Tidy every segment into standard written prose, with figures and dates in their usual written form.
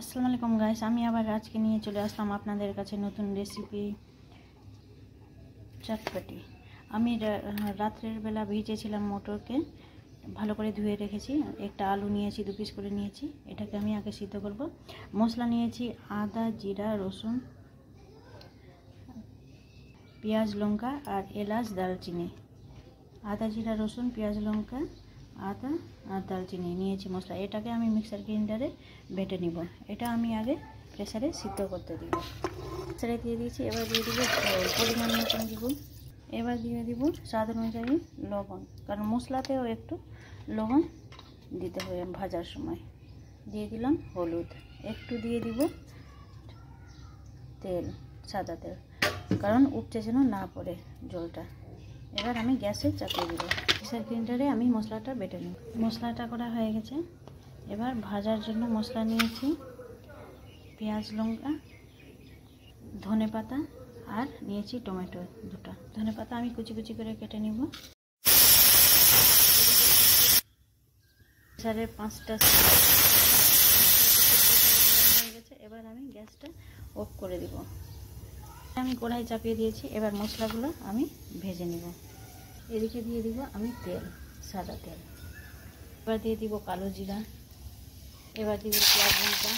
আসসালামু আলাইকুম গাইস, আমি আবার আজকে নিয়ে চলে আসলাম আপনাদের কাছে নতুন রেসিপি চটপটি। আমি রাত্রের বেলা ভিজেছিলাম মটরকে, ভালো করে ধুয়ে রেখেছি। একটা আলু নিয়েছি, 2 পিস করে নিয়েছি। এটাকে আমি আগে সিদ্ধ করব। মশলা নিয়েছি আদা, জিরা, রসুন, পেঁয়াজ, লঙ্কা আর এলাচ, দারচিনি। আদা, জিরা, রসুন, পেঁয়াজ, লঙ্কা, আদা আর দারচিনি নিয়েছি মশলা। এটাকে আমি মিক্সার গ্রাইন্ডারে বেটে নিব। এটা আমি আগে প্রেসারে সিদ্ধ করতে দিব। প্রেসারে দিয়ে দিয়েছি। এবার দিয়ে দিব পরিমাণ মতন দিব। এবার দিয়ে দিব স্বাদ অনুযায়ী লবণ, কারণ মশলাতেও একটু লবণ দিতে হবে ভাজার সময়। দিয়ে দিলাম হলুদ, একটু দিয়ে দিব তেল, সাদা তেল, কারণ উপচে যেন না পড়ে জলটা। এবার আমি গ্যাসে চাপিয়ে দেবো। মিক্সার গ্রাইন্ডারে আমি মশলাটা বেটে নিই। মশলাটা করা হয়ে গেছে। এবার ভাজার জন্য মশলা নিয়েছি পেঁয়াজ, লঙ্কা, ধনেপাতা আর নিয়েছি টমেটো 2টা। ধনেপাতা আমি কুচি কুচি করে কেটে নিব। প্রেসারে 5টা হয়ে গেছে। এবার আমি গ্যাসটা অফ করে দিব। আমি কড়াই চাপিয়ে দিয়েছি। এবার মশলাগুলো আমি ভেজে নিব। এদিকে দিয়ে দিব আমি তেল, সাদা তেল। এবার দিয়ে দিব কালো জিরা। এবার দিব পেঁয়াজ, লঙ্কা।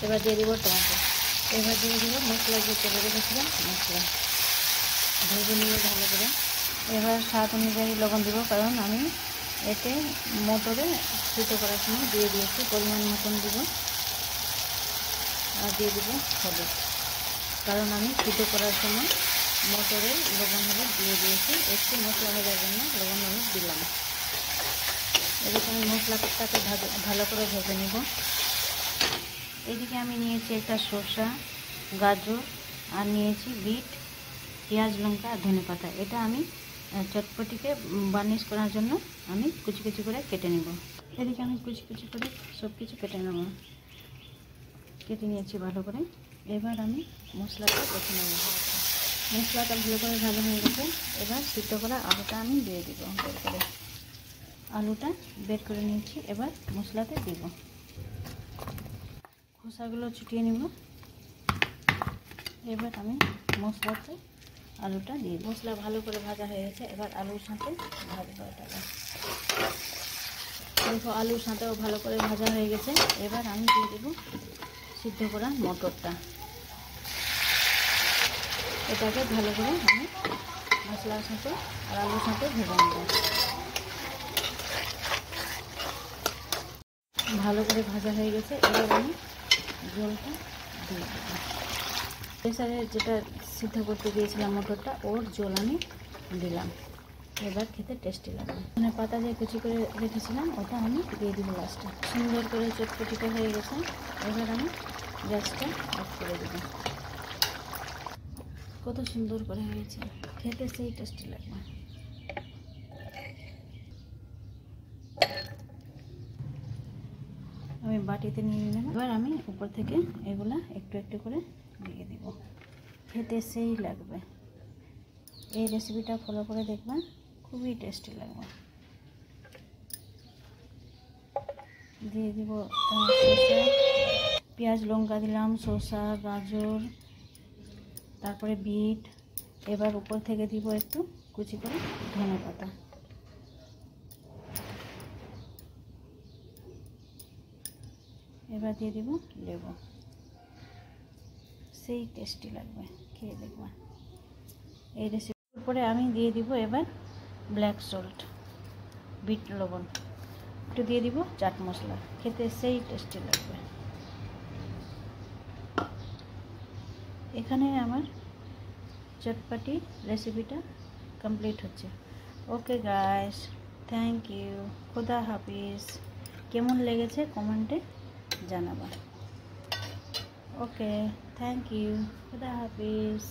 এবার দিয়ে দিব টমেটো। এবার দিয়ে দিব মশলা যে তেলে রেখেছিলাম মশলা, ভেজে নিয়ে ভালো করে। এবার স্বাদ অনুযায়ী লবণ দিব, কারণ আমি এতে মটরে সিদ্ধ করার সময় দিয়ে দিয়েছি। পরিমাণ মতন দিব। আর দিয়ে দিব হলুদ, কারণ আমি সিদ্ধ করার সময় মটরে লবণ হলুদ দিয়ে দিয়েছি। একটু মশলা ভাজার জন্য লবণ হলুদ দিলাম। এদিকে আমি মশলাটাকে ভালো করে ভেজে নেব। এদিকে আমি নিয়েছি একটা শসা, গাজর আর নিয়েছি বিট, পেঁয়াজ, লঙ্কা আর ধনেপাতা। এটা আমি চটপটিকে বার্নিশ করার জন্য আমি কুচি কুচি করে কেটে নেব। এদিকে আমি কুচি কুচি করে সব কিছু কেটে নেব। কেটে নিয়েছি ভালো করে। এবার আমি মশলাটা কষে নেব। মশলাটা ভালো করে ভাজা হয়ে গেছে। এবার সিদ্ধ করা আলুটা আমি দিয়ে দিব। বের করে আলুটা বের করে নিয়েছি। এবার মশলাতে দিব। খোসাগুলো ছুটিয়ে নেব। এবার আমি মশলাতে আলুটা দিয়ে দিই। মশলা ভালো করে ভাজা হয়ে গেছে। এবার আলুর সাথে ভাজবো এটাকে। দেখো আলুর সাথেও ভালো করে ভাজা হয়ে গেছে। এবার আমি দিয়ে দেবো সিদ্ধ করা মটরটা। এটাকে ভালো করে আমি মশলার সাথে আর আলুর সাথে ভেজে নেব। ভালো করে ভাজা হয়ে গেছে। এবার আমি জলটা দিয়ে দেব। প্রেসারে যেটা সিদ্ধ করতে দিয়েছিলাম মটরটা, ওর জল আমি দিলাম। এবার খেতে টেস্টি লাগবে। মানে পাতা যে কুচি করে রেখেছিলাম ওটা আমি দিয়ে দিব লাস্টে। সুন্দর করে চটপটিটা হয়ে গেছে। এবার আমি গ্যাসটা অফ করে দেব। কত সুন্দর করে হয়েছে, খেতে সেই টেস্টি লাগবে। আমি বাটিতে নিয়ে নেব। এবার আমি উপর থেকে এগুলা একটু একটু করে দিয়ে দিব। খেতে সেই লাগবে। এই রেসিপিটা ফলো করে দেখবেন, খুবই টেস্টি লাগবে। দিয়ে দিব শসা, পেঁয়াজ, লঙ্কা দিলাম, শসা, গাজর, তারপরে বিট। এবার উপর থেকে দিব একটু কুচি করে ধনেপাতা। এবার দিয়ে দিব লেবু। সেই টেস্টি লাগবে, খেয়ে দেখবা। এই রেসিপির উপরে আমি দিয়ে দিব এবার ব্ল্যাক সল্ট, বিট লবণ, একটু দিয়ে দিব চাট মশলা। খেতে সেই টেস্টি লাগবে। এখানে আমার চটপটি রেসিপিটা কমপ্লিট হচ্ছে। Okay guys, thank you. খুদা হাফিজ। কেমন লেগেছে কমেন্টে জানাবা। Okay, thank you. খুদা হাফিজ।